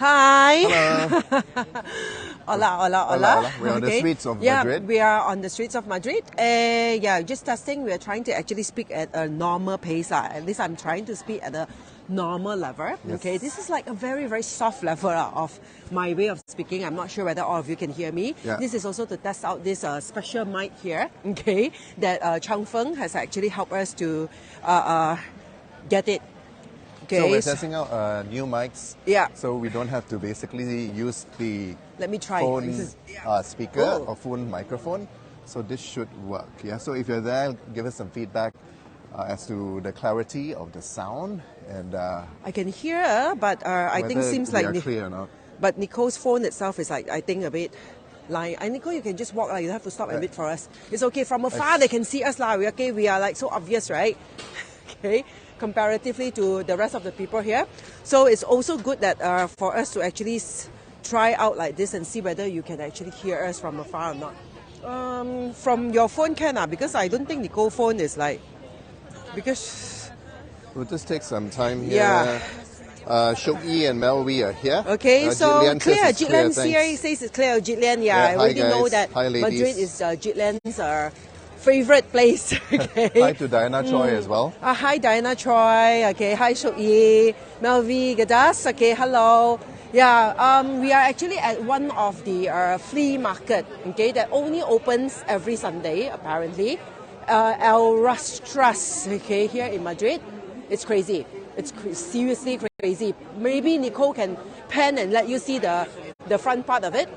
Hi. Hello. Hola, hola, hola. Hola. We're on the streets of Madrid. Yeah, we are on the streets of Madrid. Just testing. We are trying to actually speak at a normal pace. At least I'm trying to speak at a normal level. Yes. Okay, this is like a very, very soft level of my way of speaking. I'm not sure whether all of you can hear me. Yeah. This is also to test out this special mic here, okay, that Chang Feng has actually helped us to get it. Okay. So we're testing out new mics. Yeah. So we don't have to basically use the Let me try. phone speaker Oh. or phone microphone. So this should work. Yeah. So if you're there, give us some feedback as to the clarity of the sound and I can hear, but I think seems like clear or not. But Nicole's phone itself is like, I think, a bit lying. Nicole, you can just walk. You don't have to stop a bit for us. It's okay. From afar, they can see us. Okay, we are like so obvious, right? Okay, comparatively to the rest of the people here. So it's also good that for us to actually try out like this and see whether you can actually hear us from afar or not. From your phone can, because I don't think Nicole's phone is like, because... We'll just take some time here. Yeah. Shuk Yi and Mel Wee are here. Okay, so clear. Jitlan's clear, here. He says it's clear. Jitlan, Yeah, I already hi know guys. that Hi, ladies. Madrid is Jitlan's favorite place. Okay. Hi to Diana Choi as well. Hi, Diana Choi. Okay, hi, Shuk Yi. Mel Wee, Gadas. Okay, hello. Yeah, we are actually at one of the flea market, okay, that only opens every Sunday, apparently. El Rastras, okay, here in Madrid. It's crazy. It's seriously crazy. Maybe Nicole can pan and let you see the front part of it.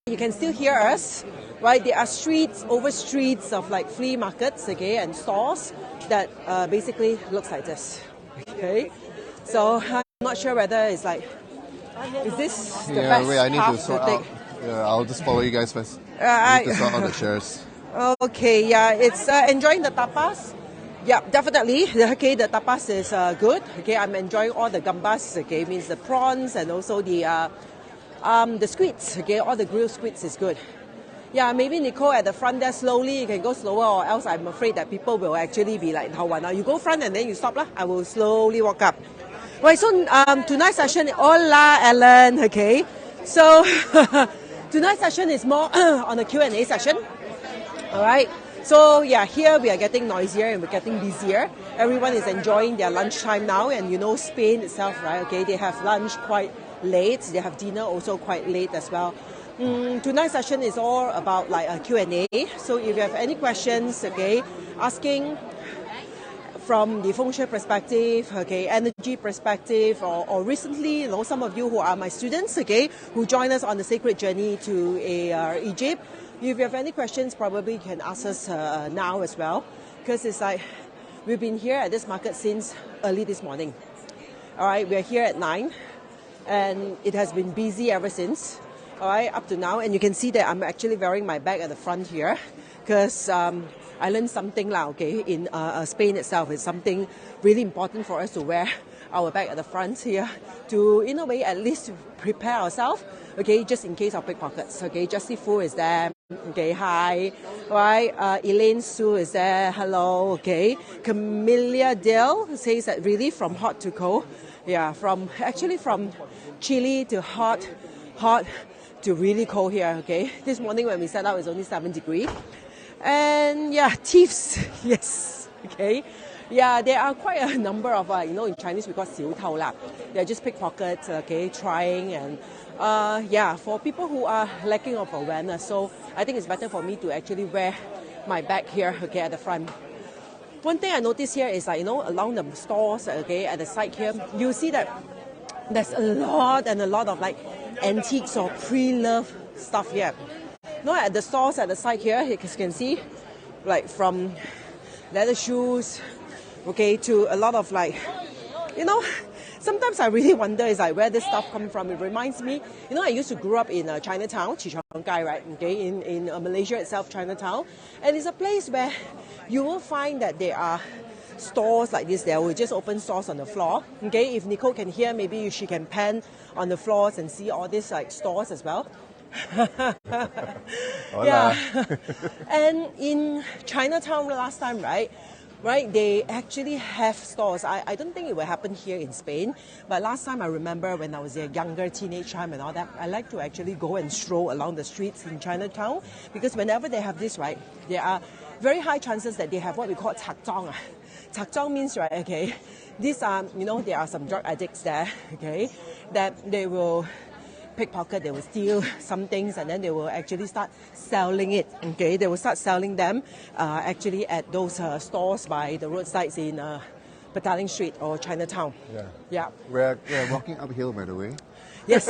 You can still hear us, right? There are streets over streets of like flea markets, okay, and stores that basically looks like this, okay? So I'm not sure whether it's like, is this the best wait, I need to path sort take? out. I'll just follow you guys first. I need to sort out the shares. Okay, yeah, it's enjoying the tapas. Yeah, definitely. Okay, the tapas is good. Okay, I'm enjoying all the gambas. Okay, means the prawns and also the squids. Okay, all the grilled squids is good. Yeah, maybe Nicole at the front there slowly. You can go slower, or else I'm afraid that people will actually be like, now you go front and then you stop lah. I will slowly walk up. Right, so tonight's session, Hola, Ellen. Okay, so tonight's session is more on the Q&A session. All right. So yeah, here we are getting noisier and we're getting busier. Everyone is enjoying their lunchtime now, and you know Spain itself, right? Okay, they have lunch quite late. They have dinner also quite late as well. Tonight's session is all about like a Q&A. So if you have any questions, okay, asking from the feng shui perspective, okay, energy perspective, or recently, you know, some of you who are my students, okay, who join us on the sacred journey to Egypt. If you have any questions, probably you can ask us now as well, because it's like we've been here at this market since early this morning. All right, we're here at 9, and it has been busy ever since. All right, up to now, and you can see that I'm actually wearing my bag at the front here, because I learned something now. Okay, in Spain itself, it's something really important for us to wear our bag at the front here to, in a way, at least prepare ourselves. Okay, just in case of pickpockets. Okay, Jessie Fu is there. Okay, hi. Right, Elaine Su is there. Hello. Okay, Camellia Dale says that really from hot to cold. Yeah, from chilly to hot to really cold here. Okay, this morning when we set out, it's only 7 degrees. And yeah, thieves. Yes. Okay. Yeah, there are quite a number of, in Chinese we call 小偷啦. They're just pickpockets, okay, trying, and for people who are lacking of awareness. So I think it's better for me to actually wear my bag here, okay, at the front. One thing I noticed here is, along the stores, okay, at the side here, you see that there's a lot of like antiques or pre-loved stuff here. At the stores at the side here, you can see, like from leather shoes, okay, to a lot of like, sometimes I really wonder is like where this stuff comes from. It reminds me, I used to grow up in Chinatown, Chichangkai, right? Okay, in Malaysia itself, Chinatown, and it's a place where you will find that there are stores like this. There will just open stores on the floor. Okay, if Nicole can hear, maybe she can pan on the floors and see all these like stores as well. Hola. Yeah, and in Chinatown last time, right? right, they actually have stores. I don't think it will happen here in Spain, but last time I remember when I was a younger teenage time and all that, I like to actually go and stroll along the streets in Chinatown, because whenever they have this, right, there are very high chances that they have what we call 拆裝. 拆裝 means, right, okay, these are, there are some drug addicts there, okay, that they will pickpocket, they will steal some things, and then they will actually start selling it. Okay, they will start selling them actually at those stores by the roadsides in Petaling Street or Chinatown. Yeah. We're walking uphill, by the way. Yes.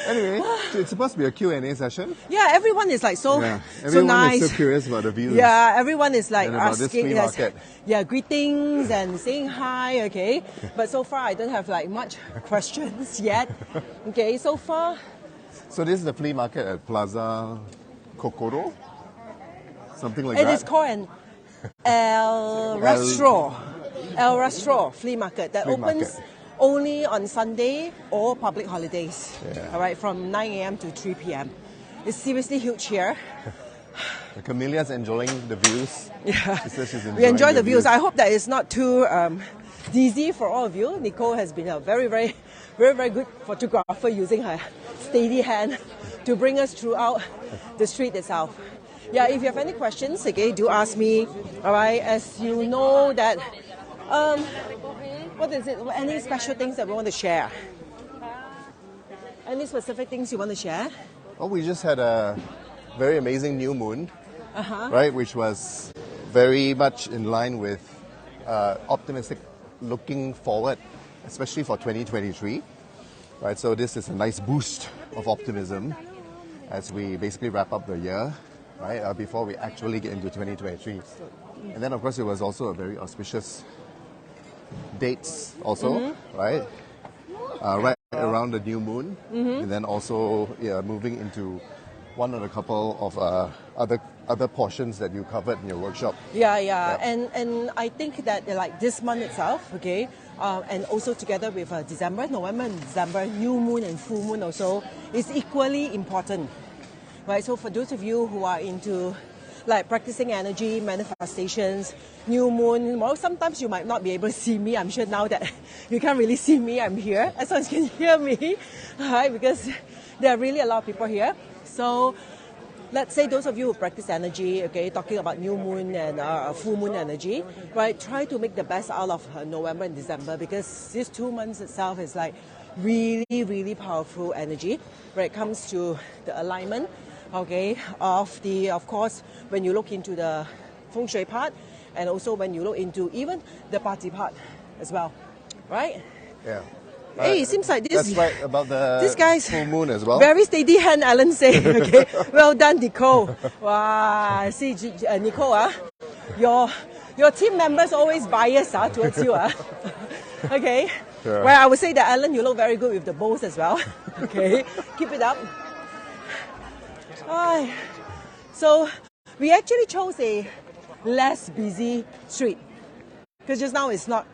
Anyway, it's supposed to be a Q&A session. Yeah, everyone is like so Everyone so nice. is so curious about the views. Yeah, everyone is like And about this asking flea market. greetings and saying hi, okay. But so far I don't have like much questions yet. Okay, so far. So this is the flea market at Plaza Kokoro? Something like that? It is called an El Rastro flea market that Flea opens market. only on Sunday or public holidays. Yeah. All right, from 9 a.m. to 3 p.m. It's seriously huge here. The Camelia's enjoying the views. Yeah, She says she's we enjoy enjoying the views. I hope that it's not too dizzy for all of you. Nicole has been a very, very, very, very good photographer, using her steady hand to bring us throughout the street itself. Yeah, if you have any questions, okay, do ask me. All right, as you know that, what is it? Any special things that we want to share? Any specific things you want to share? Oh, we just had a very amazing new moon, right? Which was very much in line with optimistic looking forward, especially for 2023, right? So this is a nice boost of optimism as we basically wrap up the year, right? Before we actually get into 2023. And then, of course, it was also a very auspicious dates also, right? Right around the new moon, and then also moving into one of the couple of other portions that you covered in your workshop. Yeah. And I think that like this month itself, okay, and also together with November and December, new moon and full moon also is equally important, right? So for those of you who are into like practicing energy, manifestations, new moon. Well, sometimes you might not be able to see me. I'm sure now that you can't really see me, I'm here. As long as you can hear me, right? Because there are really a lot of people here. So let's say those of you who practice energy, okay, talking about new moon and full moon energy, right? Try to make the best out of November and December, because these 2 months itself is like really, really powerful energy when it comes to the alignment. Okay, of course, when you look into the feng shui part, and also when you look into even the party part as well, right? Yeah. Hey, it seems like this. That's right about this guy's full moon as well. Very steady hand, Alan say. Okay, well done, Nicole. Wow, see, Nicole, your team members always biased towards you. Okay. Sure. Well, I would say that Alan, you look very good with the bows as well. Okay, keep it up. So we actually chose a less busy street, because just now it's not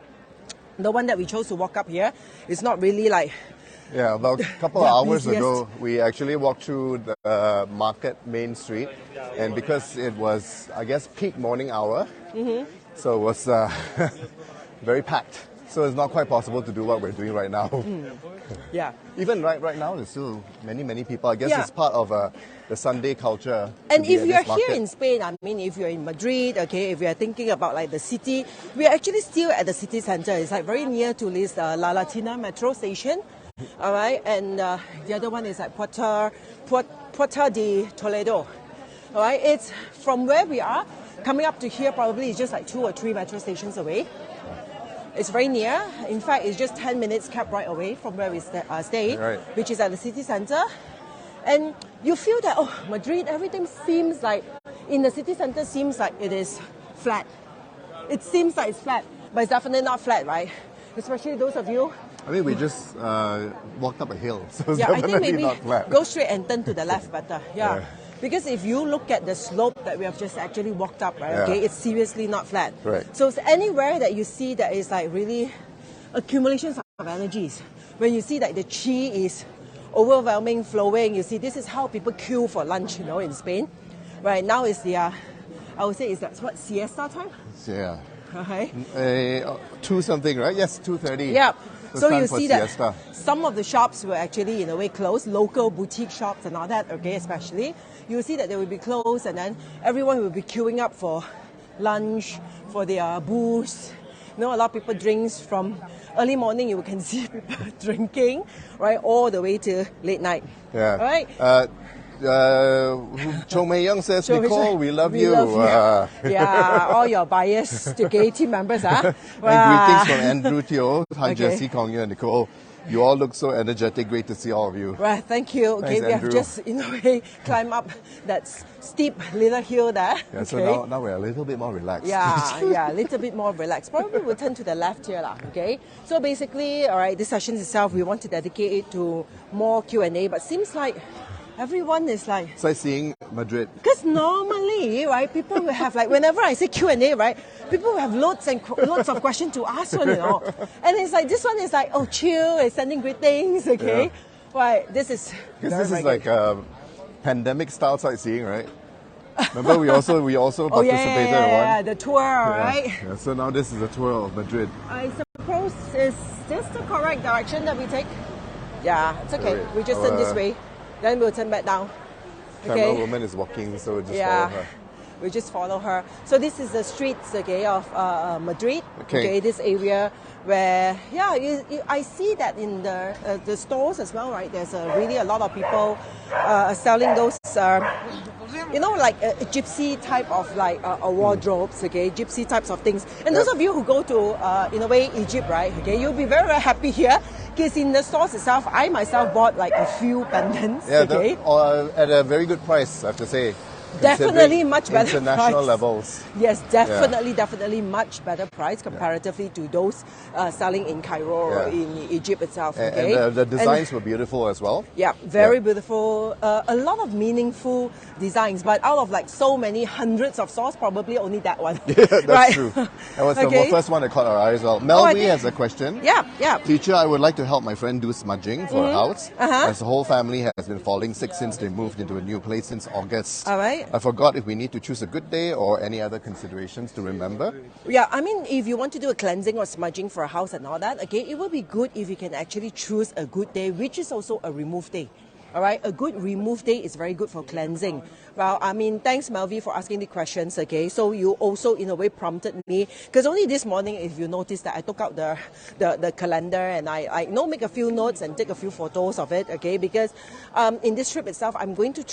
the one that we chose to walk up here. It's not really like about a couple of hours busiest. ago, we actually walked through the market main street, and because it was, I guess, peak morning hour, so it was very packed. So it's not quite possible to do what we're doing right now. Yeah. Even right now, there's still many people. I guess Yeah. it's part of the Sunday culture. And to be if at you're this market. here in Spain, I mean, if you're in Madrid, okay, if you're thinking about like the city, we're actually still at the city center. It's like very near to this La Latina metro station. All right, and the other one is like Puerta de Toledo. All right, it's from where we are, coming up to here probably is just like 2 or 3 metro stations away. It's very near. In fact, it's just 10 minutes cab ride away from where we stay, Right. which is at the city center. And you feel that, Madrid, everything seems like, in the city center, seems like it is flat. It seems like it's flat, but it's definitely not flat, right? Especially those of you. I mean, we just walked up a hill, so it's Yeah, I think definitely maybe not flat. go straight and turn to the left better. Yeah. Yeah. Because if you look at the slope that we have just actually walked up, right, Yeah. okay, it's seriously not flat. Right. So it's anywhere that you see that is like really accumulations of energies. When you see that the chi is overwhelming, flowing, you see this is how people queue for lunch, in Spain. Right now is the I would say is that what, siesta time? Yeah. Okay. 2 something, right? Yes, 2:30. Yeah. It's So time you for see siesta. that some of the shops were actually in a way closed, local boutique shops and all that, okay, especially. You'll see that they will be closed and then everyone will be queuing up for lunch, for their booze. You know, a lot of people drinks from early morning, you can see people drinking, right, all the way to late night. Yeah. Right? Cho Mei Young says, So Nicole, we love you. Yeah, all your bias to gay team members, huh? And greetings from Andrew Teo. Hi, Okay. Jessie, Kong Yu, and Nicole. You all look so energetic. Great to see all of you. Right, thank you. Okay, Thanks, we have Andrew. just, in a way, climbed up that steep little hill there. Yeah, okay. so now we're a little bit more relaxed. Yeah, a little bit more relaxed. Probably we'll turn to the left here, lah. Okay. So basically, all right, this session itself, we want to dedicate it to more Q&A, but seems like everyone is like, Sightseeing Madrid. because normally, right, people will have like, whenever I say Q&A, right, people will have loads of questions to ask one, you know. And it's like, this one is like, oh, chill, it's sending greetings, okay. Yeah. Right, this is Because very, this very is good. like pandemic style sightseeing, right? Remember, we also Oh, participated in yeah, one. the tour, right? Yeah, so now this is a tour of Madrid. I suppose, is this the correct direction that we take? Yeah, it's okay. Wait, We just turn this way, then we'll turn back down. Camera woman is walking, so just Yeah. follow her. We just follow her. So this is the streets, okay, of Madrid. Okay. This area where, yeah, I see that in the stores as well, right? There's really a lot of people selling those, you know, like gypsy type of like wardrobes, okay, gypsy types of things. And those of you who go to, in a way, Egypt, right? Okay, you'll be very, very happy here. Because in the stores itself, I myself bought like a few pendants, Yeah, okay? at a very good price, I have to say. Definitely Considering much better international price. levels. Yes, definitely much better price comparatively to those selling in Cairo or in Egypt itself. Okay? And the designs were beautiful as well. Yeah, very beautiful. A lot of meaningful designs, but out of like so many hundreds of stores, probably only that one. Yeah, that's right? true. That was Okay. the first one that caught our eye as well. Melvi think- has a question. Yeah. Teacher, I would like to help my friend do smudging for Mm-hmm. her house, Uh-huh. as the whole family has been falling sick since they moved into a new place since August. All right. I forgot if we need to choose a good day or any other considerations to remember. Yeah, I mean, if you want to do a cleansing or smudging for a house and all that, okay, it will be good if you can actually choose a good day, which is also a remove day. All right, a good remove day is very good for cleansing. Well, I mean, thanks, Melvi, for asking the questions, okay? So you also, in a way, prompted me, because only this morning, if you noticed that I took out the calendar and I make a few notes and take a few photos of it, okay? Because in this trip itself, I'm going to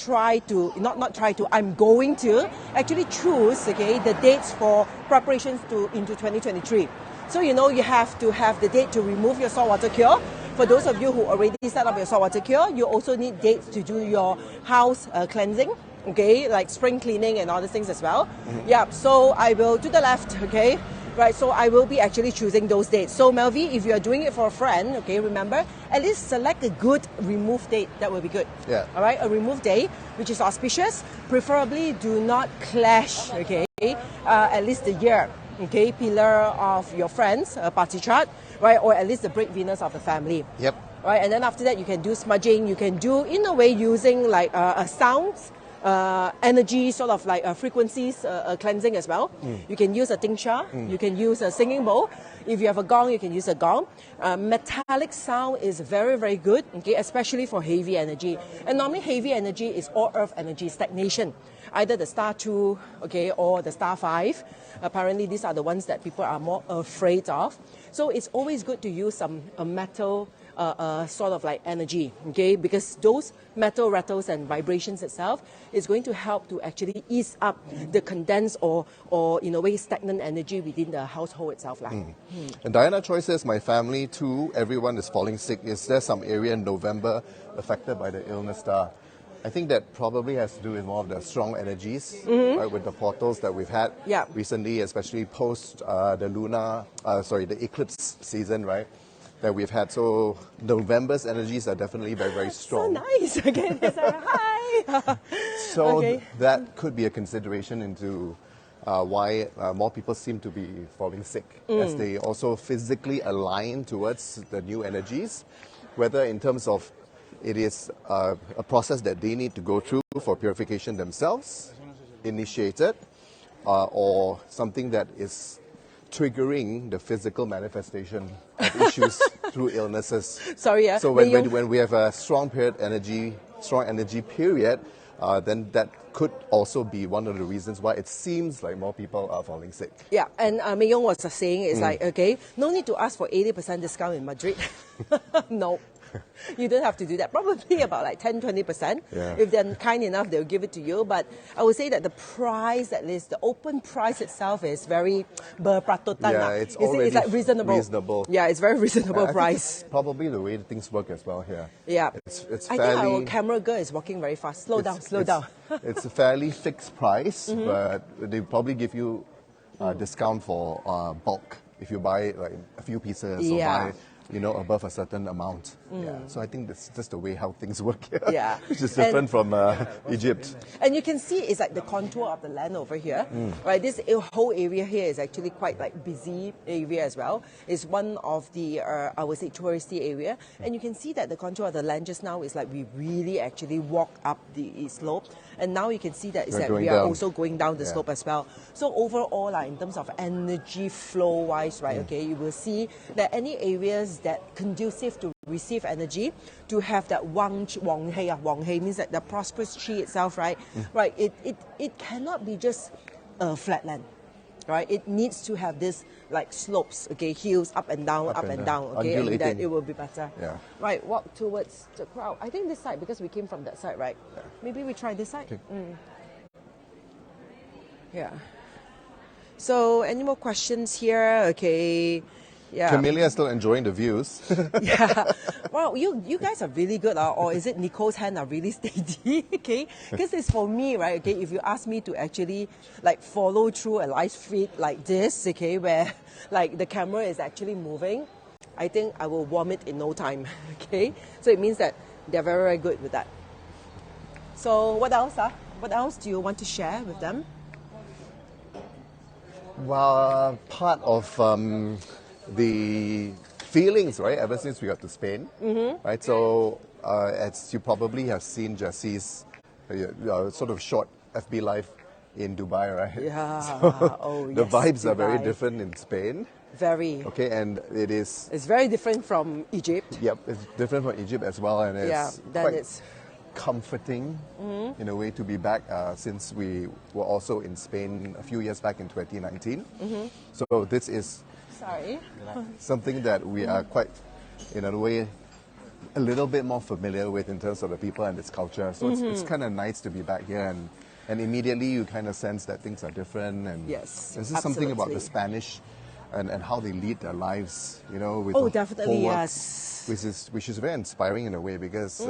I'm going to actually choose, okay, the dates for preparations into 2023. So, you know, you have to have the date to remove your saltwater cure. For those of you who already set up your saltwater cure, you also need dates to do your house cleansing, okay, like spring cleaning and all these things as well. Mm-hmm. Yeah, so I will to the left, okay, right, so I will be actually choosing those dates. So Melvi, if you are doing it for a friend, okay, remember, at least select a good remove date. That will be good. Yeah. All right, a remove day, which is auspicious. Preferably do not clash, okay, at least a year. Okay, pillar of your friends, party chart, right, or at least the breadwinners of the family. Yep. Right, and then after that, you can do smudging. You can do, in a way, using like sounds, energy, sort of like frequencies cleansing as well. You can use a tincture. You can use a singing bowl. If you have a gong, you can use a gong. Metallic sound is very, very good, okay, especially for heavy energy. And normally heavy energy is all earth energy, stagnation. Either the star 2, okay, or the star 5. Apparently, these are the ones that people are more afraid of. So it's always good to use some metal sort of like energy, okay, because those metal rattles and vibrations itself is going to help to actually ease up the condensed or in a way stagnant energy within the household itself. And Diana Choi says, my family too, everyone is falling sick. Is there some area in November affected by the illness star? I think that probably has to do with more of the strong energies, right, with the portals that we've had recently, especially post the eclipse season, right, that we've had. So November's energies are definitely very, very strong. So nice. Again, hi. So Okay. that could be a consideration into why more people seem to be falling sick, as they also physically align towards the new energies, whether in terms of it is a process that they need to go through for purification themselves, initiated, or something that is triggering the physical manifestation of issues through illnesses. Sorry, So when we have a strong energy period, then that could also be one of the reasons why it seems like more people are falling sick. Yeah, and Mei Yong was saying it's like, okay, no need to ask for 80% discount in Madrid. No. You don't have to do that. Probably about like 10-20%. Yeah. If they're kind enough, they'll give it to you. But I would say that the price, at least the open price itself, is very berpratotan. Yeah, it's already like reasonable. Yeah, it's very reasonable price. It's probably the way things work as well here. Yeah. It's I fairly, think our camera girl is walking very fast. Slow down. It's a fairly fixed price, but they probably give you a discount for bulk if you buy like a few pieces or buy above a certain amount. Yeah. So I think that's just the way how things work here. Yeah. Which is different from Egypt. And you can see it's like the contour of the land over here. Right. This whole area here is actually quite like busy area as well. It's one of the I would say touristy area. And you can see that the contour of the land just now is like we really actually walk up the slope. And now you can see that we are also going down the slope as well. So overall, in terms of energy flow wise, right, okay, you will see that any areas that conducive to receive energy, to have that Wang Hei means that the prosperous chi itself, right? Right, it cannot be just a flat land. Right, it needs to have this like slopes, okay, hills up and down, okay, and that it will be better. Yeah. Right, walk towards the crowd. I think this side because we came from that side, right? Yeah. Maybe we try this side. Okay. Yeah. So, any more questions here? Okay. Yeah. Camellia is still enjoying the views. Yeah. Wow, you guys are really good, or is it Nicole's hand are really steady? Okay, because it's for me, right? Okay, if you ask me to actually like follow through a live feed like this, okay, where like the camera is actually moving, I think I will vomit in no time. Okay, so it means that they're very, very good with that. So what else? What else do you want to share with them? Well, part of the feelings, right, ever since we got to Spain, right? So, as you probably have seen Jessie's sort of short FB life in Dubai, right? Yeah. So the vibes Dubai are very different in Spain. Very. Okay, and it's very different from Egypt. Yep, it's different from Egypt as well, and it's quite comforting in a way to be back since we were also in Spain a few years back in 2019. So this is something that we are quite, in a way, a little bit more familiar with in terms of the people and its culture. So it's kind of nice to be back here, and immediately you kind of sense that things are different. And this is something about the Spanish and how they lead their lives, with definitely, work, yes. which is very inspiring in a way because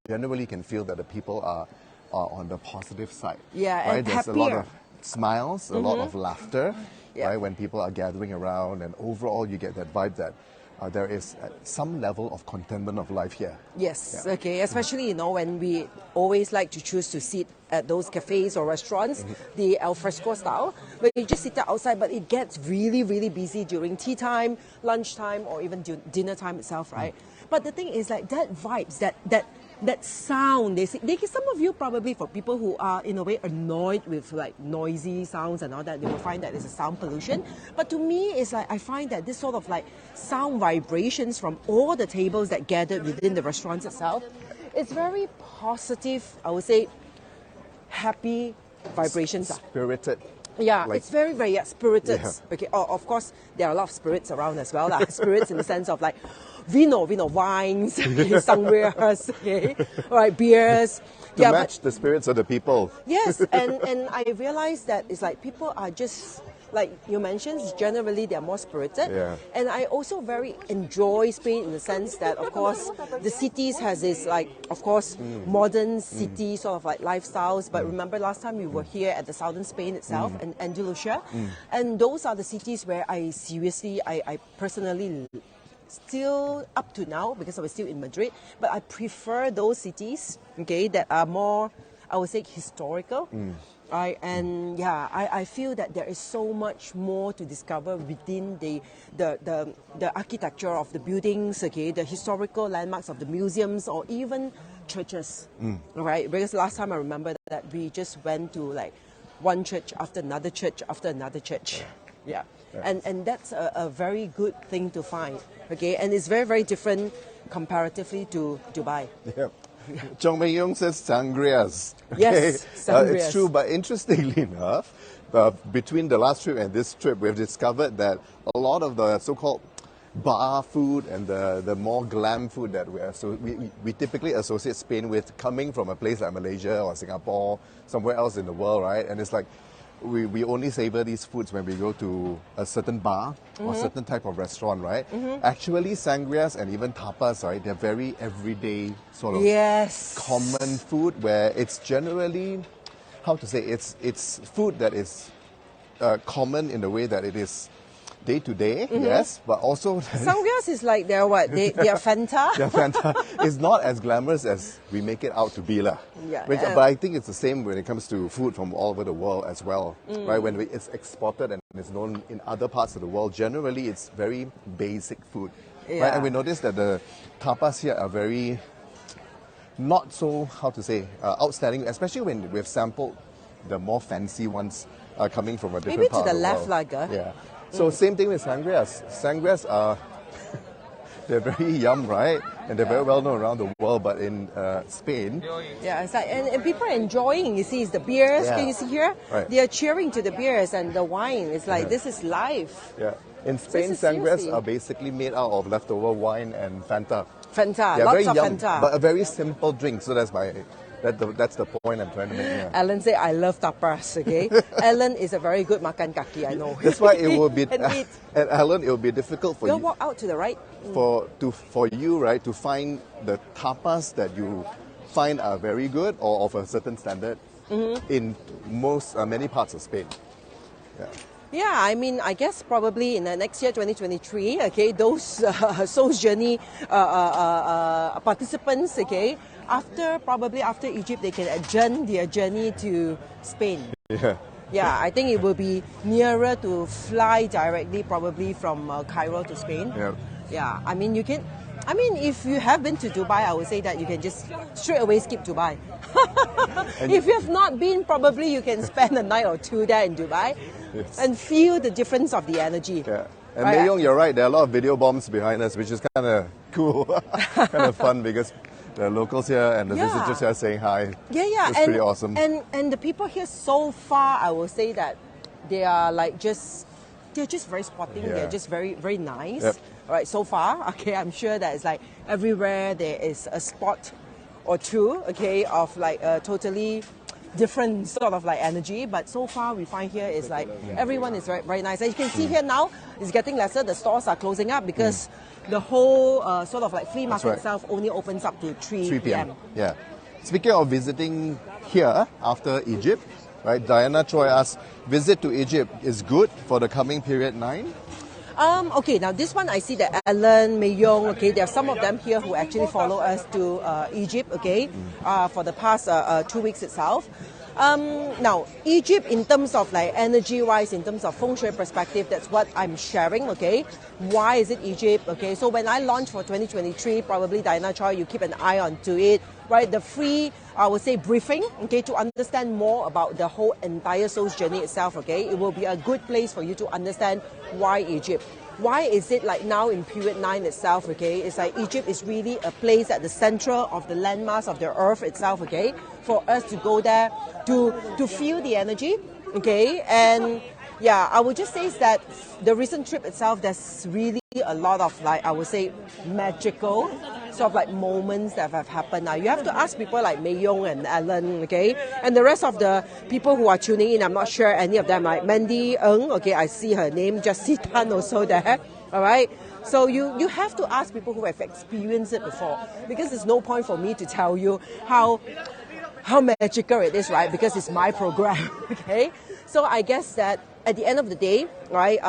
generally you can feel that the people are on the positive side. Yeah, right? and There's happier. A lot of smiles, a lot of laughter. Yeah. Right, when people are gathering around, and overall you get that vibe that there is some level of contentment of life here. Yes, okay, especially, when we always like to choose to sit at those cafes or restaurants, the al fresco style, where you just sit there outside, but it gets really, really busy during tea time, lunchtime, or even dinner time itself, right? But the thing is, like, that vibes, that sound, some of you probably, for people who are in a way annoyed with like noisy sounds and all that, they will find that it's a sound pollution. But to me, it's like I find that this sort of like sound vibrations from all the tables that gathered within the restaurants itself, it's very positive, I would say, happy vibrations. Spirited. Yeah, it's very, very spirited. Yeah. Okay, of course, there are a lot of spirits around as well. Spirits in the sense of like vino, wines, sangrias, okay, all right, beers. To match the spirits of the people. Yes, and I realized that it's like people are just, like you mentioned, generally they're more spirited. Yeah. And I also very enjoy Spain in the sense that, of course, the cities has this, like, of course, modern city sort of like lifestyles. But remember last time we were here at the southern Spain itself, and Andalusia. And those are the cities where I personally, still up to now, because I was still in Madrid, but I prefer those cities, okay, that are more, I would say, historical. I feel that there is so much more to discover within the architecture of the buildings, okay, the historical landmarks of the museums, or even churches, right? Because last time I remember that we just went to like one church after another church after another church. Yeah. And that's a very good thing to find. Okay, and it's very, very different comparatively to Dubai. Yeah. Chong Mei Yong says sangrias. Yes, sangrias. It's true, but interestingly enough, between the last trip and this trip, we've discovered that a lot of the so-called bar food and the more glam food that we typically associate Spain with coming from a place like Malaysia or Singapore, somewhere else in the world, right? And it's like we only savor these foods when we go to a certain bar or a certain type of restaurant, right? Actually, sangrias and even tapas, right? They're very everyday sort of common food where it's generally, how to say, it's food that is common in the way that it is day to day, yes, but also sangrias is like they're what? They are Fanta. They're Fanta. It's not as glamorous as we make it out to be, lah. Yeah. But I think it's the same when it comes to food from all over the world as well, right? When it's exported and it's known in other parts of the world, generally it's very basic food, right? And we notice that the tapas here are very not so, how to say, outstanding, especially when we've sampled the more fancy ones coming from a different part of the world. Maybe to the left, yeah. So same thing with sangrias. Sangrias are, they're very yum, right? And they're very well known around the world, but in Spain... Yeah, it's like, and people are enjoying, you see, it's the beers, can you see here? Right. They are cheering to the beers and the wine. It's like, this is life. Yeah. In Spain, sangrias are basically made out of leftover wine and Fanta. Fanta, Yeah, lots very of yum, Fanta. but a very simple drink, so that's the point I'm trying to make here. Alan said, I love tapas, okay? Alan is a very good makan kaki, I know. That's why it will be, and Alan, it will be difficult for you. you. Walk out to the right. For you, right, to find the tapas that you find are very good or of a certain standard in many parts of Spain. Yeah. Yeah, I mean, I guess probably in the next year, 2023, okay, those Soul's Journey participants, okay, probably after Egypt, they can adjourn their journey to Spain. Yeah. Yeah, I think it will be nearer to fly directly, probably from Cairo to Spain. Yeah. Yeah, I mean, if you have been to Dubai, I would say that you can just straight away skip Dubai. If you have not been, probably you can spend a night or two there in Dubai and feel the difference of the energy. Yeah. And Mei Yong, you're right, there are a lot of video bombs behind us, which is kind of cool, kind of fun because the locals here and the visitors here are saying hi. Yeah. It's pretty awesome. And the people here so far, I will say that they are like they're just very sporting. Yeah. They're just very, very nice. Yep. Right, so far, okay, I'm sure that it's like everywhere there is a spot or two, okay, of like a totally different sort of like energy. But so far, we find here is like everyone is very, very nice. And you can see here now, it's getting lesser. The stores are closing up because the whole sort of like flea market itself only opens up to 3 p.m. Yeah. Speaking of visiting here after Egypt, right? Diana Choi asks, visit to Egypt is good for the coming period 9? Okay, now this one I see that Alan, Mei Yong, okay, there are some of them here who actually follow us to Egypt, okay, for the past 2 weeks itself. Now, Egypt in terms of like energy-wise, in terms of feng shui perspective, that's what I'm sharing, okay? Why is it Egypt, okay? So when I launch for 2023, probably Diana Choi, you keep an eye on to it, right? The free, I would say, briefing, okay, to understand more about the whole entire Soul's Journey itself, okay? It will be a good place for you to understand why Egypt. Why is it like now in period 9 itself, okay? It's like Egypt is really a place at the center of the landmass of the earth itself, okay? For us to go there to feel the energy, okay? And yeah, I would just say is that the recent trip itself, there's really a lot of like, I would say, magical sort of like moments that have happened. Now, you have to ask people like Mei Yong and Alan, okay? And the rest of the people who are tuning in, I'm not sure any of them, like Mandy Ng, okay, I see her name, Jessie Tan also there, all right? So you have to ask people who have experienced it before, because there's no point for me to tell you how magical it is, right? Because it's my program, okay? So I guess that at the end of the day, right,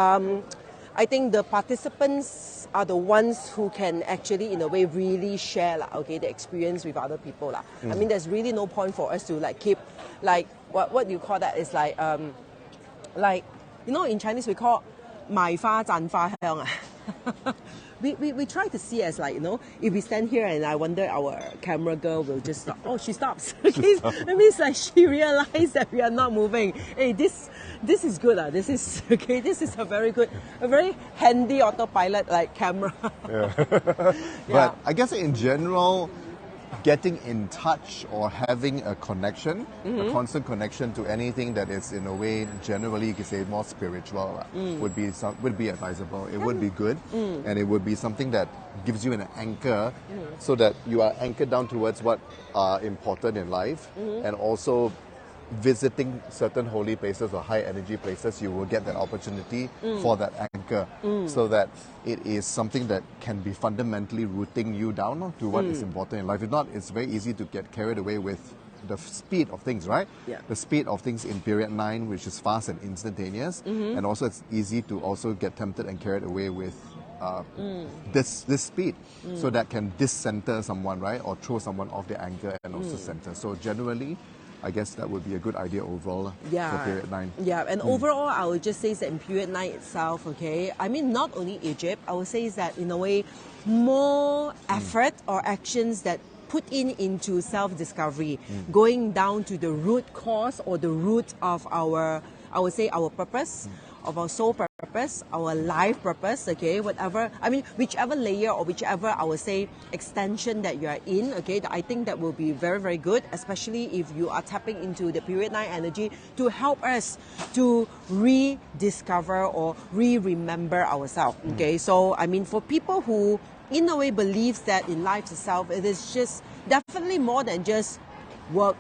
I think the participants are the ones who can actually, in a way, really share, okay, the experience with other people. I mean, there's really no point for us to like keep, like, what do you call that? It's like, you know, in Chinese we call 賣花讚花香. we try to see as like, you know, if we stand here and I wonder our camera girl will just stop. Oh, she stops. Okay, that means like she realized that we are not moving. Hey, this is good. This is okay. This is a very handy autopilot like camera. Yeah. Yeah. But I guess in general, getting in touch or having a connection, a constant connection to anything that is in a way generally you could say more spiritual would be advisable. It would be good, and it would be something that gives you an anchor, so that you are anchored down towards what are important in life, and also visiting certain holy places or high energy places, you will get that opportunity for that anchor, so that it is something that can be fundamentally rooting you down to what is important in life. If not, it's very easy to get carried away with the speed of things, right? Yeah. The speed of things in period 9, which is fast and instantaneous, and also it's easy to also get tempted and carried away with this speed, so that can dis-center someone, right, or throw someone off the anchor and also center. So generally, I guess that would be a good idea overall for period 9. Yeah, and overall, I would just say that in period 9 itself, okay, I mean, not only Egypt, I would say is that in a way, more effort or actions that put into self-discovery, going down to the root cause or the root of our, I would say, our purpose, of our soul purpose, our life purpose, okay, whatever, I mean, whichever layer or whichever, I would say, extension that you are in, okay, I think that will be very, very good, especially if you are tapping into the period 9 energy to help us to rediscover or remember ourselves, okay. So, I mean, for people who, in a way, believes that in life itself, it is just definitely more than just work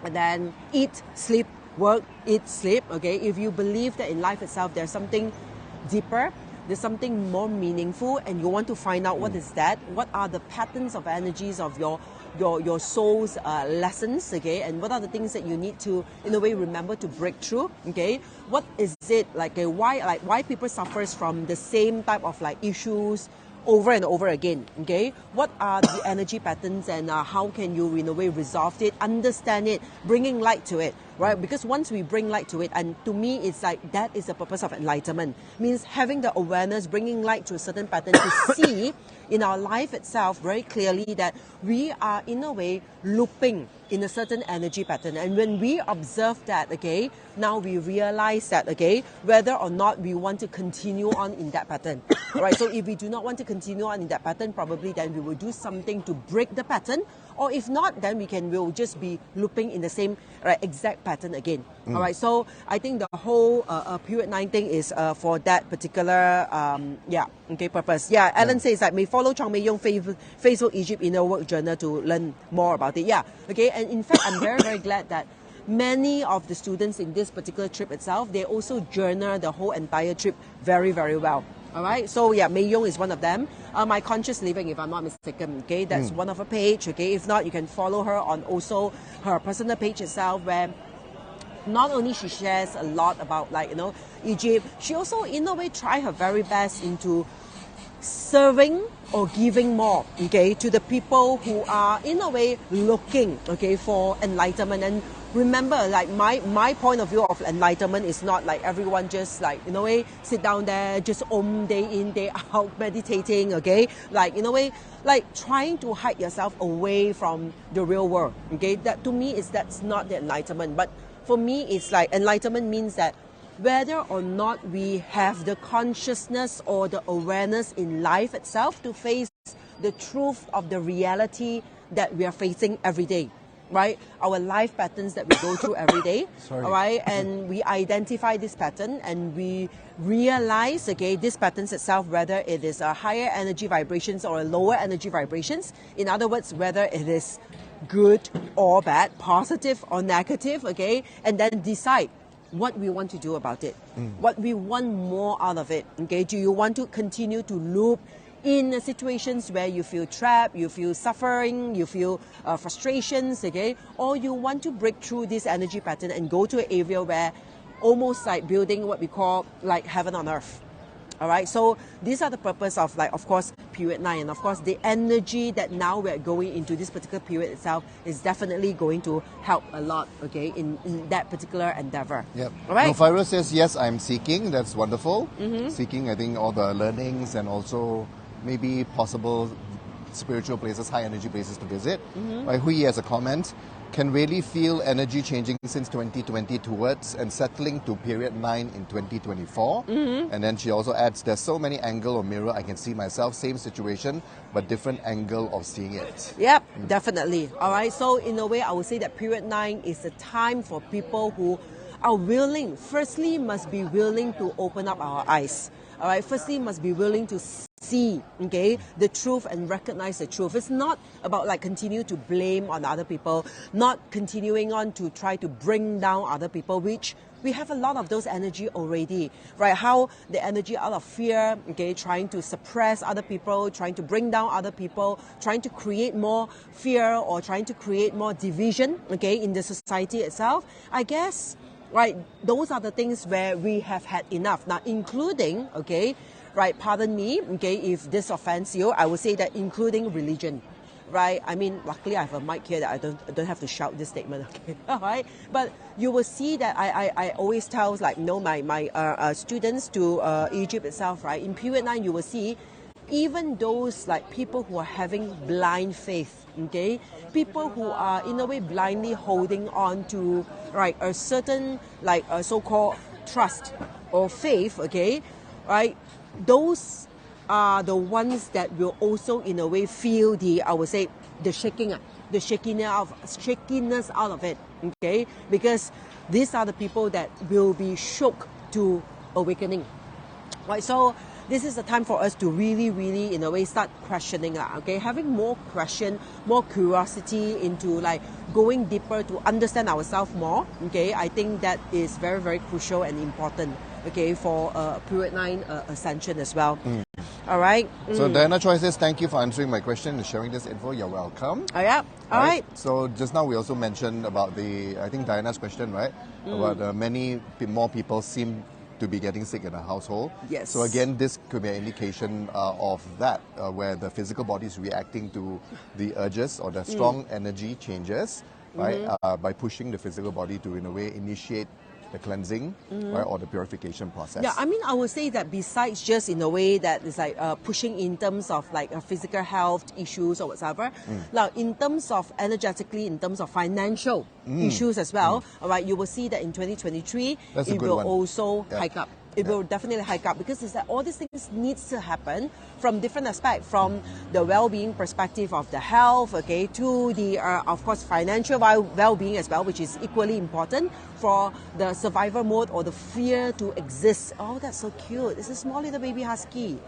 and then eat, sleep, work, eat, sleep, okay? If you believe that in life itself there's something deeper, there's something more meaningful, and you want to find out what is that, what are the patterns of energies of your soul's lessons, okay? And what are the things that you need to, in a way, remember to break through, okay? What is it, why people suffers from the same type of like issues over and over again, okay? What are the energy patterns, and how can you, in a way, resolve it, understand it, bringing light to it, right? Because once we bring light to it, and to me, it's like that is the purpose of enlightenment, means having the awareness, bringing light to a certain pattern to see in our life itself very clearly that we are, in a way, looping in a certain energy pattern. And when we observe that, okay, now we realize that, okay, whether or not we want to continue on in that pattern. Right? So if we do not want to continue on in that pattern, probably then we will do something to break the pattern. Or if not, then we'll just be looping in the same exact pattern again. All right. So I think the whole period 9 thing is for that particular purpose. Yeah. Alan says that may follow Chong Mei Yong Facebook Egypt Inner Work Journal to learn more about it. Yeah. Okay. And in fact, I'm very, very glad that many of the students in this particular trip itself, they also journal the whole entire trip very, very well. All right, so yeah, Mei Yong is one of them. My Conscious Living, if I'm not mistaken, okay, that's one of her page, okay. If not, you can follow her on also her personal page itself, where not only she shares a lot about Egypt, she also in a way try her very best into serving or giving more, okay, to the people who are in a way looking, okay, for enlightenment. And remember, like my point of view of enlightenment is not like everyone just like in a way sit down there just day in day out meditating, okay, like in a way like trying to hide yourself away from the real world, okay. That to me that's not the enlightenment. But for me, it's like enlightenment means that whether or not we have the consciousness or the awareness in life itself to face the truth of the reality that we are facing every day, right? Our life patterns that we go through every day, all right? And we identify this pattern and we realize, okay, this patterns itself, whether it is a higher energy vibrations or a lower energy vibrations. In other words, whether it is good or bad, positive or negative, okay? And then decide what we want to do about it, what we want more out of it, okay? Do you want to continue to loop in situations where you feel trapped, you feel suffering, you feel frustrations, okay? Or you want to break through this energy pattern and go to an area where almost like building what we call like heaven on earth. All right, so these are the purpose of, like, of course, period 9. And of course, the energy that now we're going into this particular period itself is definitely going to help a lot, okay, in that particular endeavor. Yep. All right. Nofira says, yes, I'm seeking. That's wonderful. Seeking, I think, all the learnings and also maybe possible spiritual places, high energy places to visit. Hui has a comment. Can really feel energy changing since 2020 towards and settling to period 9 in 2024. And then she also adds, there's so many angle or mirror I can see myself, same situation, but different angle of seeing it. Yep, definitely. All right, so in a way, I would say that period 9 is a time for people who are willing, firstly, must be willing to open up our eyes. All right, firstly, must be willing to see, okay, the truth and recognize the truth. It's not about like continue to blame on other people, not continuing on to try to bring down other people, which we have a lot of those energy already, right? How the energy out of fear, okay, trying to suppress other people, trying to bring down other people, trying to create more fear or trying to create more division, okay, in the society itself. I guess, right, those are the things where we have had enough. Now, including, okay, right, pardon me, okay, if this offends you, I would say that including religion, right? I mean, luckily I have a mic here that I don't have to shout this statement, okay, all right? But you will see that I always tell, like, you know, my students to Egypt itself, right? In period 9, you will see even those like people who are having blind faith, okay, people who are in a way blindly holding on to, right, a certain like a so-called trust or faith, okay, right, those are the ones that will also in a way feel the, I would say, the shakiness out of it, okay, because these are the people that will be shook to awakening, right? So this is the time for us to really, really, in a way, start questioning, okay? Having more question, more curiosity into like going deeper to understand ourselves more, okay? I think that is very, very crucial and important, okay, for period 9 ascension as well. All right. So Diana Choi says, thank you for answering my question and sharing this info. You're welcome. Oh, yeah. All right. So just now we also mentioned about I think Diana's question, right? About many more people seem to be getting sick in a household. Yes. So again, this could be an indication of that, where the physical body is reacting to the urges or the strong energy changes, right? By pushing the physical body to, in a way, initiate the cleansing, right, or the purification process. Yeah, I mean, I would say that besides just in a way that is like pushing in terms of like physical health issues or whatever, now in terms of energetically, in terms of financial issues as well, all right, you will see that in 2023, it will also hike up. It will definitely hike up because it's that all these things needs to happen from different aspects, from the well-being perspective of the health, okay, to the, of course, financial well-being as well, which is equally important for the survival mode or the fear to exist. Oh, that's so cute. It's a small little baby husky.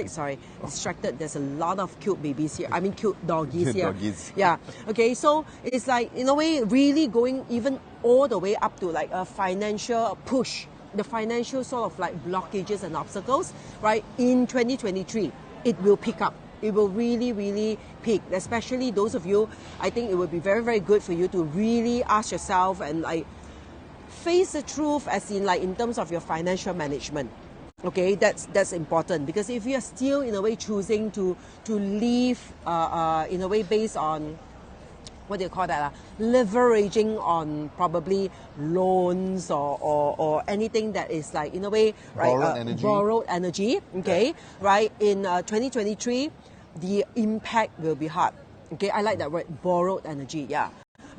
Sorry, distracted. There's a lot of cute babies here. I mean, cute doggies here. Yeah. Okay, so it's like, in a way, really going even all the way up to like a financial push. The financial sort of like blockages and obstacles, right, in 2023, it will pick up. It will really, really peak, especially those of you, I think it would be very, very good for you to really ask yourself and like face the truth as in like in terms of your financial management. Okay, that's important because if you are still in a way choosing to live in a way based on, what do you call that? Leveraging on probably loans or anything that is like in a way, right? Borrowed energy. Okay, right? In 2023, the impact will be hard. Okay, I like that word, borrowed energy. Yeah.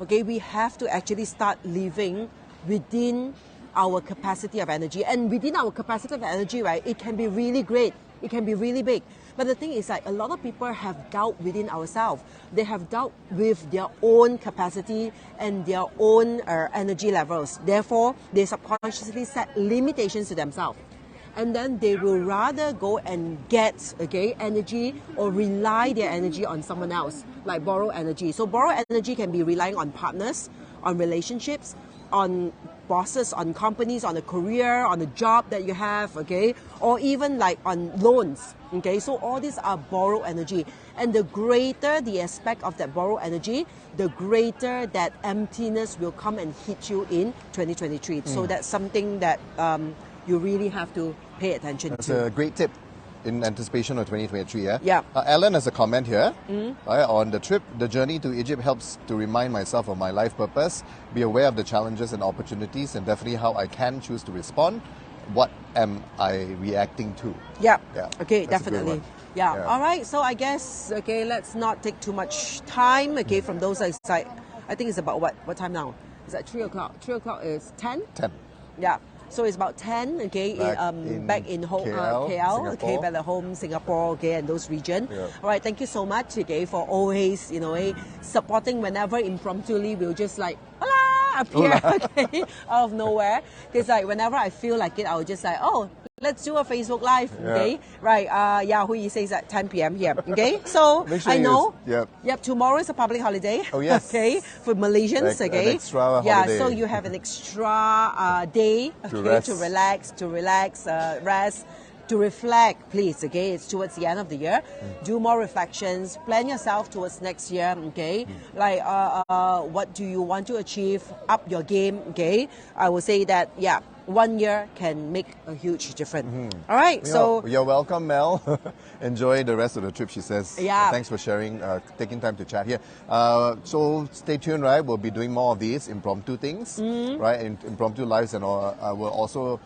Okay, we have to actually start living within our capacity of energy, and within our capacity of energy, right? It can be really great. It can be really big. But the thing is like a lot of people have doubt within ourselves. They have doubt with their own capacity and their own energy levels. Therefore, they subconsciously set limitations to themselves. And then they will rather go and get, okay, energy or rely their energy on someone else, like borrow energy. So borrow energy can be relying on partners, on relationships, on bosses, on companies, on a career, on a job that you have, okay, or even like on loans, okay. So all these are borrowed energy, and the greater the aspect of that borrowed energy, the greater that emptiness will come and hit you in 2023. So that's something that you really have to pay attention to. That's a great tip. in anticipation of 2023. Yeah. Yeah. Alan has a comment here. On the trip, the journey to Egypt helps to remind myself of my life purpose, be aware of the challenges and opportunities, and definitely how I can choose to respond. What am I reacting to? Yeah. Yeah. Okay, That's a good definitely. one. Yeah. Yeah. All right. So I guess, okay, let's not take too much time, okay, from those sides. I think it's about what time now? It's at 3 o'clock. 3 o'clock is 10? 10. Yeah. So it's about 10, okay, back in KL, okay, back at home, Singapore, okay, and those region. Yeah. All right, thank you so much, okay, for always, supporting whenever impromptuly we'll just like, Hola, appear, okay, out of nowhere. Because like whenever I feel like it, I'll just like, oh, let's do a Facebook Live, okay? Right, Hui says at 10 p.m. here, okay? So, Make sure I know, yep, tomorrow is a public holiday. Oh, yes. Okay, for Malaysians, Like okay? an extra Yeah, holiday. so you have an extra day, To okay, rest. to relax, rest, to reflect, please, okay? It's towards the end of the year. Do more reflections, plan yourself towards next year, okay? Like, what do you want to achieve? Up your game, okay? I will say that, 1 year can make a huge difference. All right, so You're welcome, Mel. Enjoy the rest of the trip, she says. Yeah. Thanks for sharing, taking time to chat here. So stay tuned, right? We'll be doing more of these impromptu things, right? Impromptu lives, and we'll also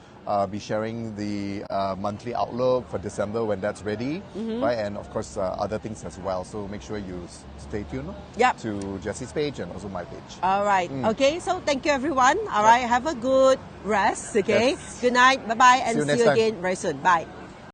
be sharing the monthly outlook for December when that's ready, right? And of course, other things as well. So make sure you stay tuned to Jessie's page and also my page. all right, okay, so thank you everyone. All right, have a good rest, okay? Yes. Good night, bye-bye, and See you see next you time. again very soon. Bye.